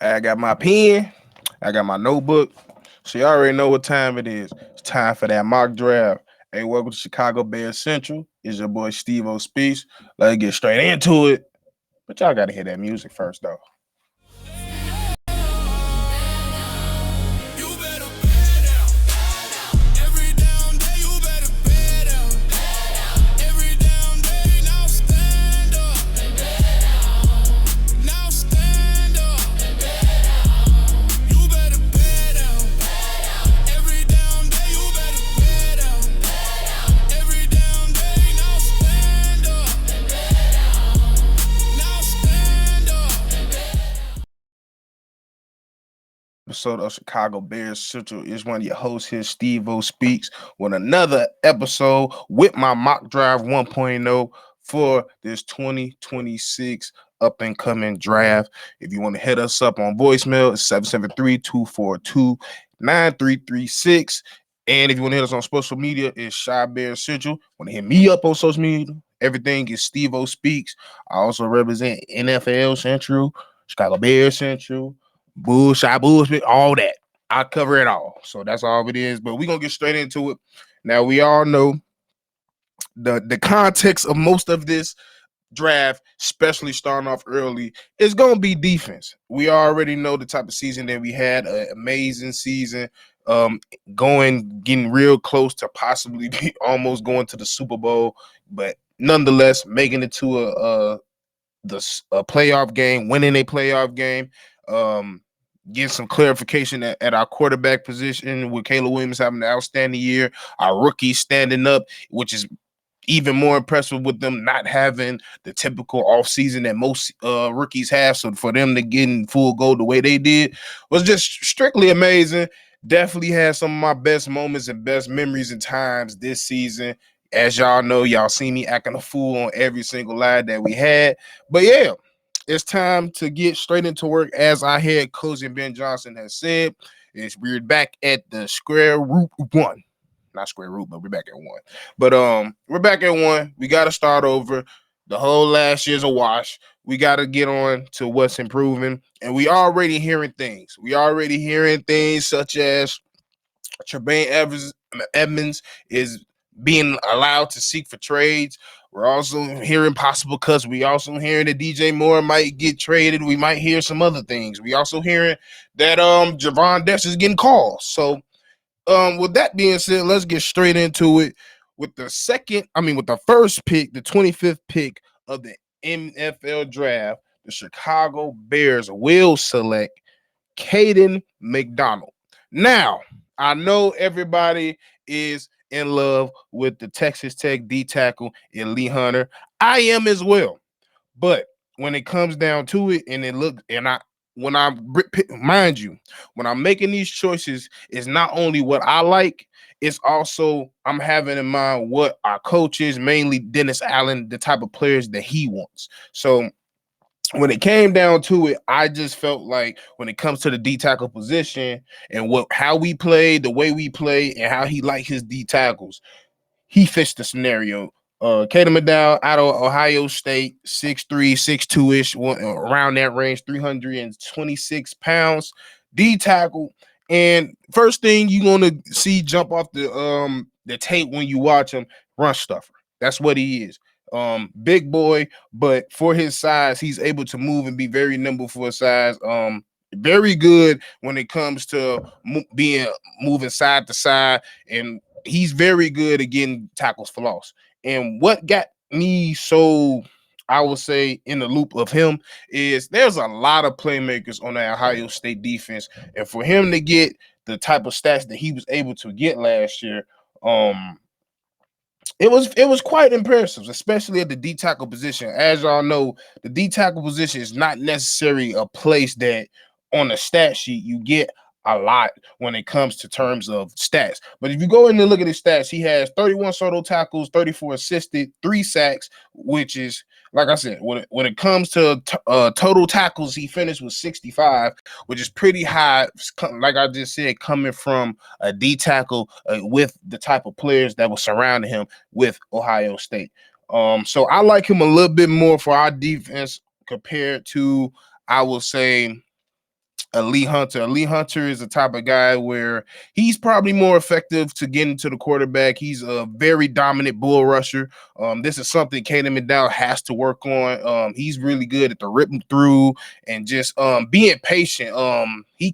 I got my pen. I got my notebook. So you already know what time it is. It's time for that mock draft. Hey, welcome to Chicago Bears Central. It's your boy Stevo Speaks. Let's get straight into it. But y'all gotta hear that music first, though. Episode of Chicago Bears Central is one of your hosts here, Stevo Speaks, with another episode with my mock drive 1.0 for this 2026 up and coming draft. If you want to hit us up on voicemail, it's 773-242-9336. And if you want to hit us on social media, it's Shy Bears Central. Want to hit me up on social media? Everything is Stevo Speaks. I also represent NFL Central, Chicago Bears Central, bullshit, all that. I cover it all. So that's all it is. But we're gonna get straight into it. Now we all know the context of most of this draft, especially starting off early, is gonna be defense. We already know the type of season that we had, an amazing season. Getting real close to possibly almost going to the Super Bowl, but nonetheless making it to a playoff game, winning a playoff game. Get some clarification at our quarterback position with Caleb Williams having an outstanding year. Our rookies standing up, which is even more impressive with them not having the typical offseason that most rookies have. So for them to get in full go the way they did was just strictly amazing. Definitely had some of my best moments and best memories and times this season. As y'all know, y'all see me acting a fool on every single line that we had. But yeah, it's time to get straight into work. As our head coach and Ben Johnson has said, we're back at the square root one. Not square root, but we're back at one. But we're back at one. We got to start over. The whole last year's a wash. We got to get on to what's improving. And we already hearing things. We already hearing things such as Tremaine Edmonds is being allowed to seek for trades. We're also hearing possible cuts. We also hearing that DJ Moore might get traded. We might hear some other things. We also hearing that Javon Dess is getting calls. So with that being said, let's get straight into it. With the first pick, the 25th pick of the NFL draft, the Chicago Bears will select Kayden McDonald. Now, I know everybody is in love with the Texas Tech D tackle and Lee Hunter. I am as well. But when it comes down to it, when I'm making these choices, it's not only what I like, it's also I'm having in mind what our coaches, mainly Dennis Allen, the type of players that he wants. So when it came down to it, I just felt like when it comes to the D tackle position and how we play, the way we play, and how he likes his D tackles, he fits the scenario. Kayden McDonald out of Ohio State, 6'3", 6'2"-ish, around that range, 326 pounds, D tackle. And first thing you're gonna see jump off the tape when you watch him, run stuffer. That's what he is. Big boy, but for his size, he's able to move and be very nimble for his size. Very good when it comes to moving side to side, and he's very good at getting tackles for loss. And what got me so, I would say, in the loop of him is there's a lot of playmakers on the Ohio State defense, and for him to get the type of stats that he was able to get last year, it was quite impressive, especially at the D tackle position. As y'all know, the D tackle position is not necessarily a place that on the stat sheet you get a lot when it comes to terms of stats. But if you go in and look at his stats, he has 31 solo tackles, 34 assisted, 3 sacks, which is, like I said, when it comes to total tackles, he finished with 65, which is pretty high. Like I just said, coming from a D tackle with the type of players that were surrounding him with Ohio State. So I like him a little bit more for our defense compared to, I will say, Elite Hunter. Elite Hunter is the type of guy where he's probably more effective to get into the quarterback. He's a very dominant bull rusher. This is something Kayden McDonald has to work on. He's really good at the ripping through and just being patient. He's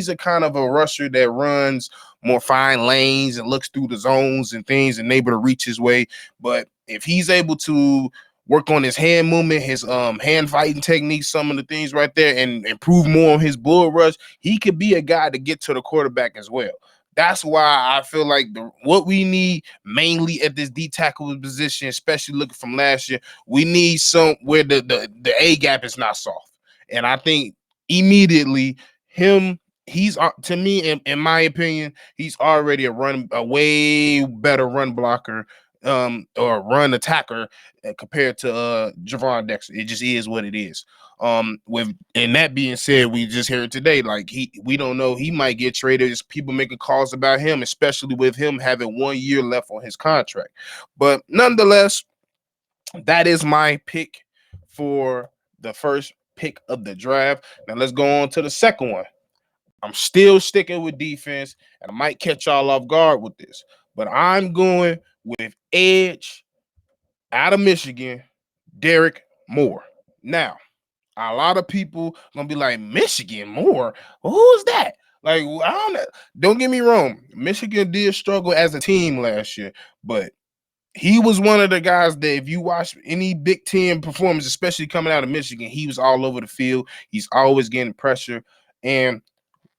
a kind of a rusher that runs more fine lanes and looks through the zones and things and able to reach his way. But if he's able to work on his hand movement, his hand fighting techniques, some of the things right there, and improve more on his bull rush, he could be a guy to get to the quarterback as well. That's why I feel like what we need mainly at this D tackle position, especially looking from last year, we need some where the A gap is not soft. And I think immediately he's to me, in my opinion, he's already a way better run blocker or run attacker compared to Javon Dexter. It just is what it is. And that being said, we just heard today, like we don't know, he might get traded. There's people making calls about him, especially with him having 1 year left on his contract. But nonetheless, that is my pick for the first pick of the draft. Now let's go on to the second one. I'm still sticking with defense, and I might catch y'all off guard with this, but I'm going with edge out of Michigan, Derek Moore. Now, a lot of people gonna be like, Michigan Moore? Well, who is that? Like, I don't know. Don't get me wrong. Michigan did struggle as a team last year, but he was one of the guys that if you watch any Big Ten performance, especially coming out of Michigan, he was all over the field. He's always getting pressure. And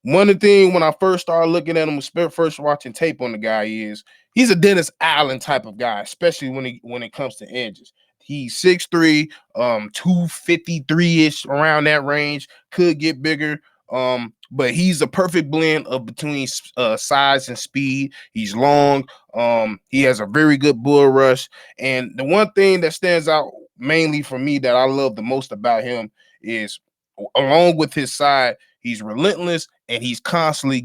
one of the things when I first started looking at him, first watching tape on the guy, is he's a Dennis Allen type of guy, especially when it comes to edges. He's 6'3", 253-ish, around that range. Could get bigger. But he's a perfect blend of between size and speed. He's long. He has a very good bull rush. And the one thing that stands out mainly for me that I love the most about him is, along with his side, he's relentless and he's constantly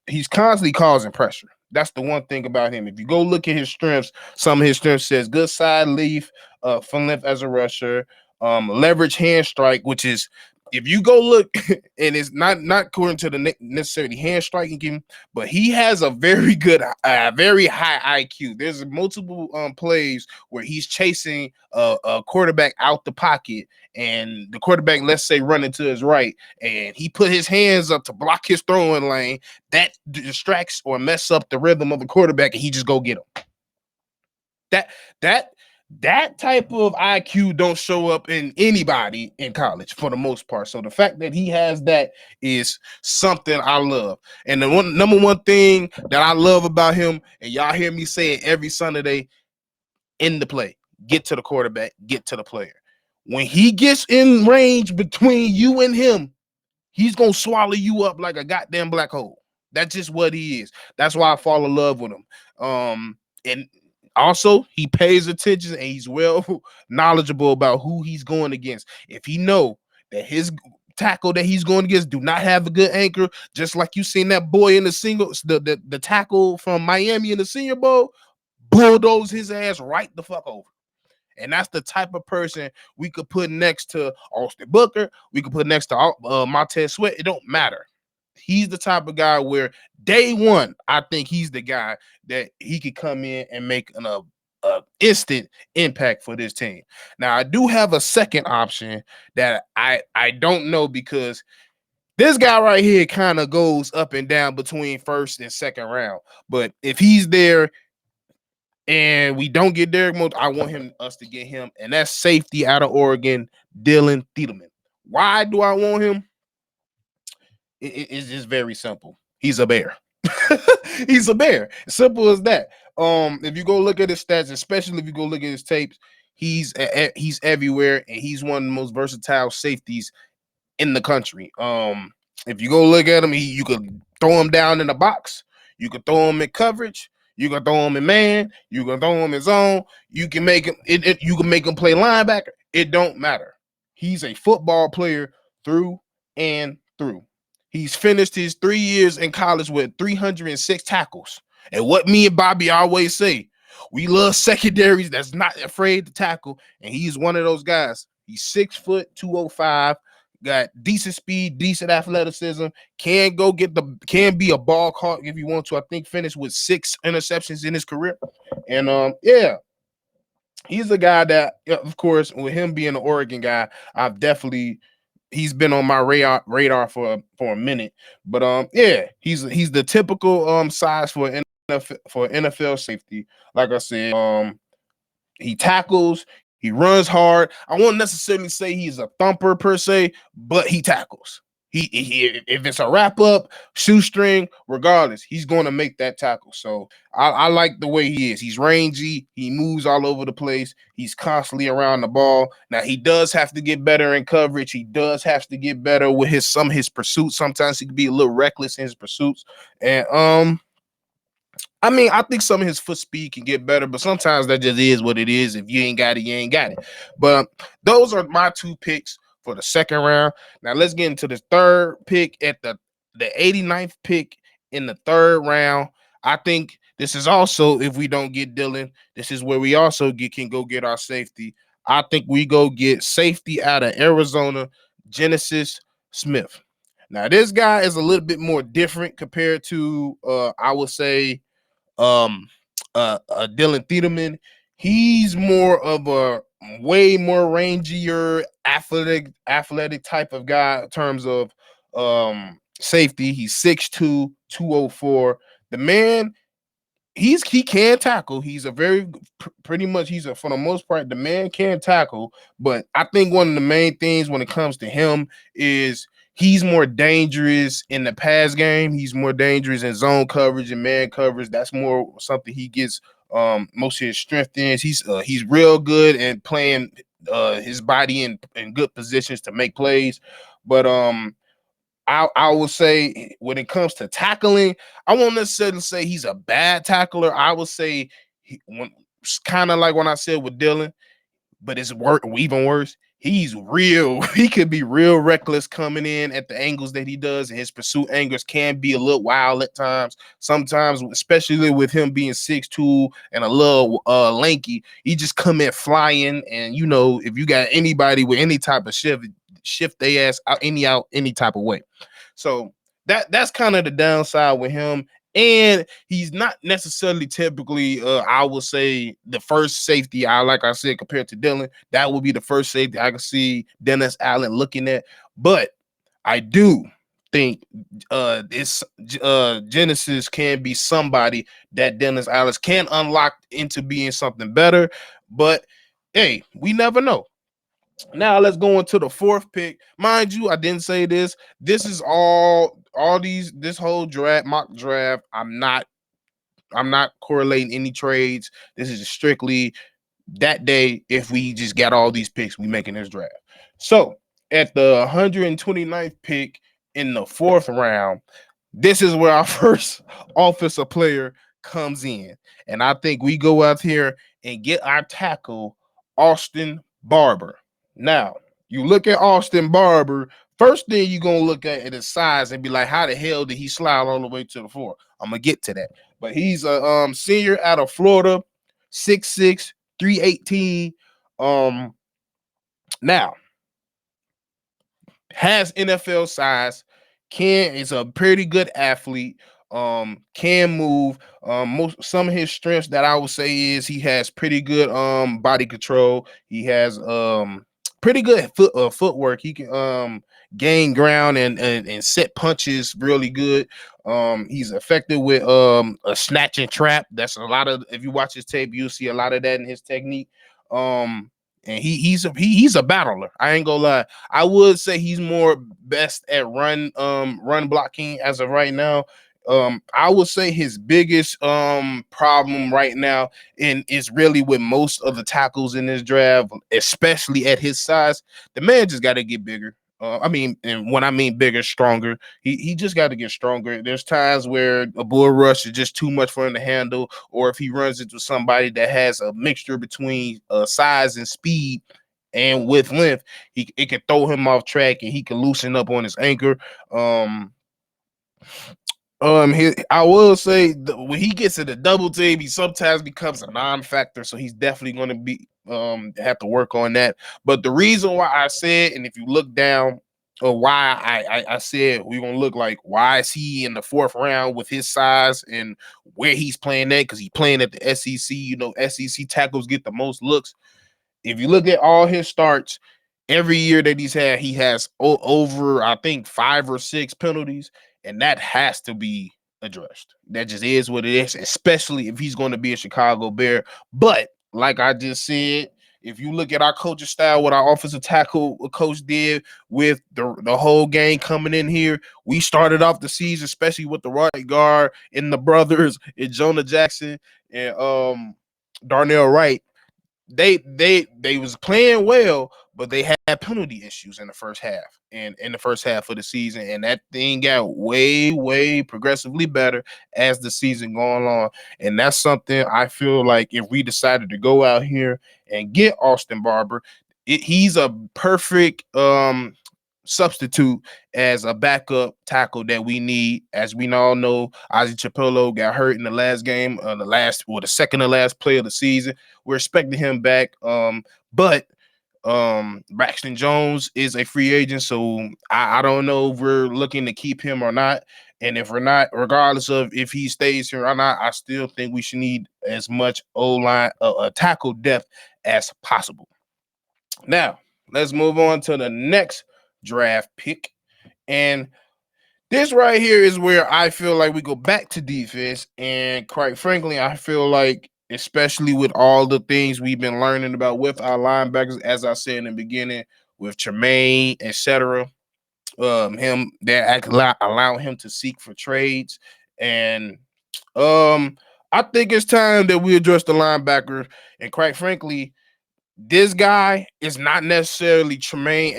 he's constantly causing pressure. That's the one thing about him. If you go look at his strengths, some of his strengths says good side leaf, for length as a rusher, leverage hand strike, which is, if you go look, and it's not according to the necessarily hand striking game, but he has a very good, very high IQ. There's multiple plays where he's chasing a quarterback out the pocket, and the quarterback, let's say, running to his right, and he put his hands up to block his throwing lane. That distracts or mess up the rhythm of the quarterback, and he just go get him. That type of IQ don't show up in anybody in college for the most part. So the fact that he has that is something I love. And the number one thing that I love about him, and y'all hear me say it every Sunday, in the play, get to the quarterback, get to the player. When he gets in range between you and him, he's going to swallow you up like a goddamn black hole. That's just what he is. That's why I fall in love with him. And also, he pays attention and he's well knowledgeable about who he's going against. If he know that his tackle that he's going against do not have a good anchor, just like you seen that boy in the tackle from Miami in the Senior Bowl, bulldoze his ass right the fuck over. And that's the type of person we could put next to Austin Booker. We could put next to Montez Sweat. It don't matter. He's the type of guy where day one, I think he's the guy that he could come in and make an instant impact for this team. Now, I do have a second option that I don't know, because this guy right here kind of goes up and down between first and second round. But if he's there and we don't get Derek Moore, I want us to get him, and that's safety out of Oregon, Dillon Thieneman. Why do I want him? It's just very simple. He's a bear. He's a bear. Simple as that. If you go look at his stats, especially if you go look at his tapes, he's everywhere, and he's one of the most versatile safeties in the country. If you go look at him, you could throw him down in the box. You could throw him in coverage. You can throw him in man. You can throw him in zone. You can make him. You can make him play linebacker. It don't matter. He's a football player through and through. He's finished his 3 years in college with 306 tackles. And what me and Bobby always say, we love secondaries that's not afraid to tackle. And he's one of those guys. He's 6 foot 205, got decent speed, decent athleticism, can be a ball hawk if you want to. I think finished with 6 interceptions in his career. And yeah, he's a guy that, of course, with him being an Oregon guy, he's been on my radar for a minute. But yeah, he's the typical size for NFL safety. Like I said, he tackles, he runs hard. I won't necessarily say he's a thumper per se, but he tackles. He if it's a wrap up, shoestring, regardless, he's going to make that tackle. So I like the way he is. He's rangy. He moves all over the place. He's constantly around the ball. Now he does have to get better in coverage. He does have to get better with some of his pursuits. Sometimes he can be a little reckless in his pursuits. And I mean, I think some of his foot speed can get better, but sometimes that just is what it is. If you ain't got it, you ain't got it. But those are my 2 picks for the second round. Now let's get into the third pick at the 89th pick in the third round. I think this is also, if we don't get Dillon, this is where we also can go get our safety. I think we go get safety out of Arizona, Genesis Smith. Now this guy is a little bit more different compared to I would say Dillon Thieneman. He's more of a way more rangier, athletic type of guy in terms of safety. He's 6'2", 204. The man, he can tackle. He's a very pretty much for the most part, the man can tackle. But I think one of the main things when it comes to him is he's more dangerous in the pass game. He's more dangerous in zone coverage and man coverage. That's more something he gets most of his strength in. He's real good and playing his body in good positions to make plays. But I would say when it comes to tackling, I won't necessarily say he's a bad tackler. I would say kind of like when I said with Dillon, but it's even worse. He's real. He could be real reckless coming in at the angles that he does, and his pursuit angles can be a little wild at times. Sometimes, especially with him being 6'2" and a little lanky, he just come in flying. And if you got anybody with any type of shift they ass out any type of way. So that's kind of the downside with him. And he's not necessarily typically, I would say, the first safety. Like I said, compared to Dillon, that would be the first safety I can see Dennis Allen looking at. But I do think this Genesis can be somebody that Dennis Allen can unlock into being something better. But hey, we never know. Now let's go into the 4th pick. Mind you, I didn't say this. This is this whole mock draft. I'm not correlating any trades. This is strictly that day. If we just got all these picks, we making this draft. So at the 129th pick in the 4th round, this is where our first offensive player comes in. And I think we go out here and get our tackle, Austin Barber. Now, you look at Austin Barber, first thing you're going to look at his size and be like, how the hell did he slide all the way to the 4? I'm going to get to that. But he's a senior out of Florida, 6'6", 318. Now, has NFL size, is a pretty good athlete, can move. Some of his strengths that I would say is he has pretty good body control. He has pretty good footwork. He can gain ground and set punches really good. He's effective with a snatch and trap. That's a lot of, if you watch his tape, you'll see a lot of that in his technique. And he's a battler. I ain't gonna lie. I would say he's more best at run blocking as of right now. I would say his biggest problem right now and is really with most of the tackles in this draft, especially at his size. The man just got to get bigger. And when I mean bigger, stronger, he just got to get stronger. There's times where a bull rush is just too much for him to handle, or if he runs into somebody that has a mixture between size and speed and with length, it can throw him off track and he can loosen up on his anchor. I will say when he gets to the double team, he sometimes becomes a non-factor, so he's definitely going to be have to work on that. But the reason why I said, and if you look down why I said we're gonna look like why is he in the 4th round with his size and where he's playing at, because he's playing at the SEC. You know, SEC tackles get the most looks. If you look at all his starts, every year that he's had, he has over, I think, 5 or 6 penalties, and that has to be addressed. That just is what it is, especially if he's going to be a Chicago Bear. But like I just said, if you look at our coaching style, what our offensive tackle coach did with the whole game coming in here, we started off the season, especially with the right guard and the brothers and Jonah Jackson and Darnell Wright. They was playing well, but they had penalty issues in the first half and in the first half of the season, and that thing got way progressively better as the season going on. And that's something I feel like if we decided to go out here and get Austin Barber, he's a perfect substitute as a backup tackle that we need. As we all know, Ozzie Chapello got hurt in the last game, the second to last play of the season. We're expecting him back. But Braxton Jones is a free agent, so I don't know if we're looking to keep him or not. And if we're not, regardless of if he stays here or not, I still think we should need as much O-line tackle depth as possible. Now, let's move on to the next draft pick. And this right here is where I feel like we go back to defense. And quite frankly, I feel like, especially with all the things we've been learning about with our linebackers, as I said in the beginning, with Tremaine, etc., him that allow him to seek for trades. And I think it's time that we address the linebacker. And quite frankly, this guy is not necessarily Tremaine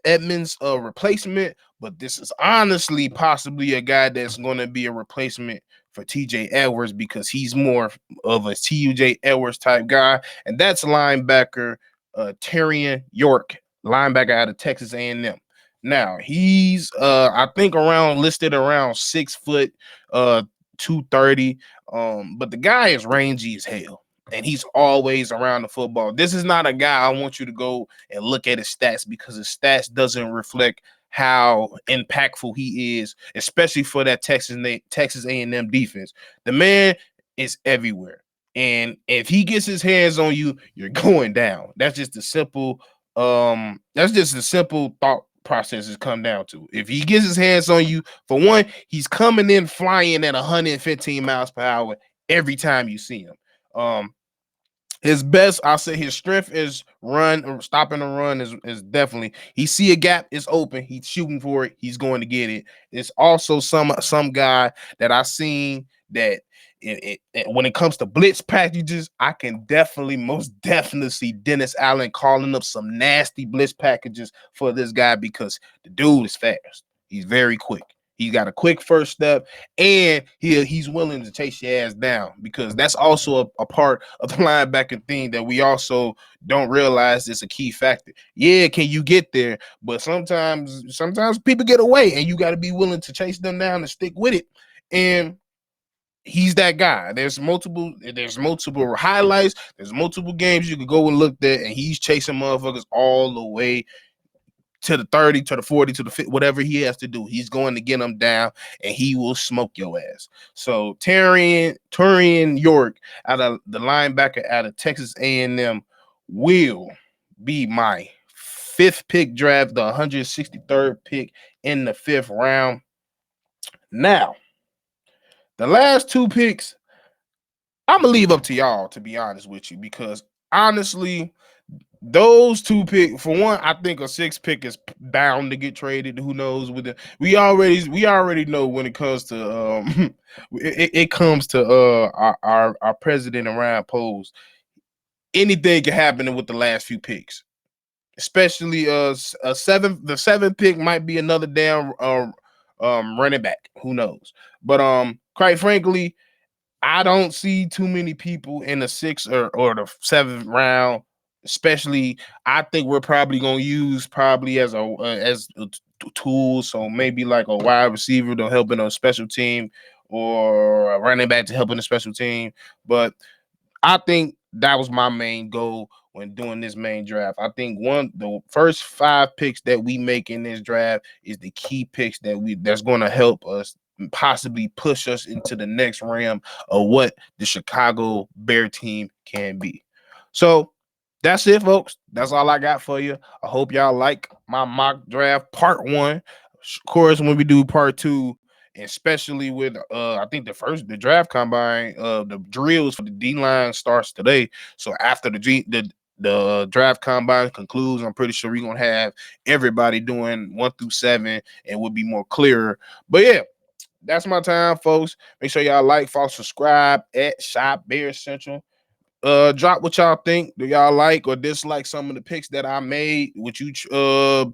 Edmonds' replacement, but this is honestly possibly a guy that's going to be a replacement for TJ Edwards, because he's more of a TJ Edwards type guy, and that's linebacker Tyrion York, linebacker out of Texas A&M. Now he's I think listed around 6 foot 230, but the guy is rangy as hell, and he's always around the football. This is not a guy I want you to go and look at his stats, because his stats doesn't reflect how impactful he is, especially for that Texas A&M defense. The man is everywhere, and if he gets his hands on you, you're going down. That's just the simple thought process has come down to. If he gets his hands on you, for one, he's coming in flying at 115 miles per hour every time you see him. His best, I'll say his strength is run, or stopping the run is definitely, he see a gap, it's open, he's shooting for it, he's going to get it. It's also some guy that I seen that when it comes to blitz packages, I can most definitely see Dennis Allen calling up some nasty blitz packages for this guy, because the dude is fast. He's very quick. He's got a quick first step, and he's willing to chase your ass down, because that's also a part of the linebacker thing that we also don't realize is a key factor. Yeah, can you get there? But sometimes people get away, and you got to be willing to chase them down and stick with it. And he's that guy. There's multiple highlights. There's multiple games you could go and look at, and he's chasing motherfuckers all the way to the 30, to the 40, to the 50, whatever he has to do. He's going to get them down, and he will smoke your ass. So Tyrion York, out of the linebacker out of Texas A&M, will be my 5th pick draft, the 163rd pick in the 5th round. Now, the last 2 picks, I'm going to leave up to y'all, to be honest with you, because honestly, those 2 picks, for one, I think a 6th pick is bound to get traded. Who knows? We already know when it comes to it comes to our president and Ryan Poles, anything can happen with the last few picks. Especially the 7th pick might be another damn running back. Who knows? But quite frankly, I don't see too many people in the 6th or the 7th round. Especially, I think we're probably gonna use as a tool. So maybe like a wide receiver to help in a special team, or a running back to help in a special team. But I think that was my main goal when doing this main draft. I think the first 5 picks that we make in this draft is the key picks that's going to help us possibly push us into the next realm of what the Chicago Bear team can be. So that's it, folks. That's all I got for you. I hope y'all like my mock draft part 1. Of course, when we do part 2, especially with I think the draft combine, the drills for the D-line starts today. So after the draft combine concludes, I'm pretty sure we're gonna have everybody doing 1 through 7 and we'll be more clearer. But yeah, that's my time, folks. Make sure y'all like, follow, subscribe at Shop Bear Central. Drop what y'all think. Do y'all like or dislike some of the picks that I made? Would you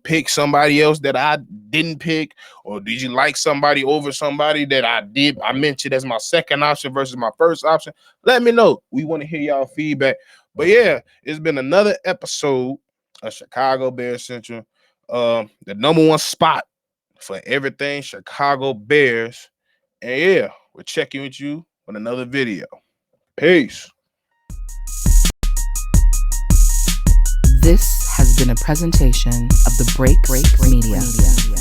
pick somebody else that I didn't pick, or did you like somebody over somebody that I mentioned as my second option versus my first option? Let me know. We want to hear y'all feedback. But yeah, it's been another episode of Chicago Bears Central, the number 1 spot for everything Chicago Bears. And yeah, we're checking with you on another video. Peace. This has been a presentation of the Break Media.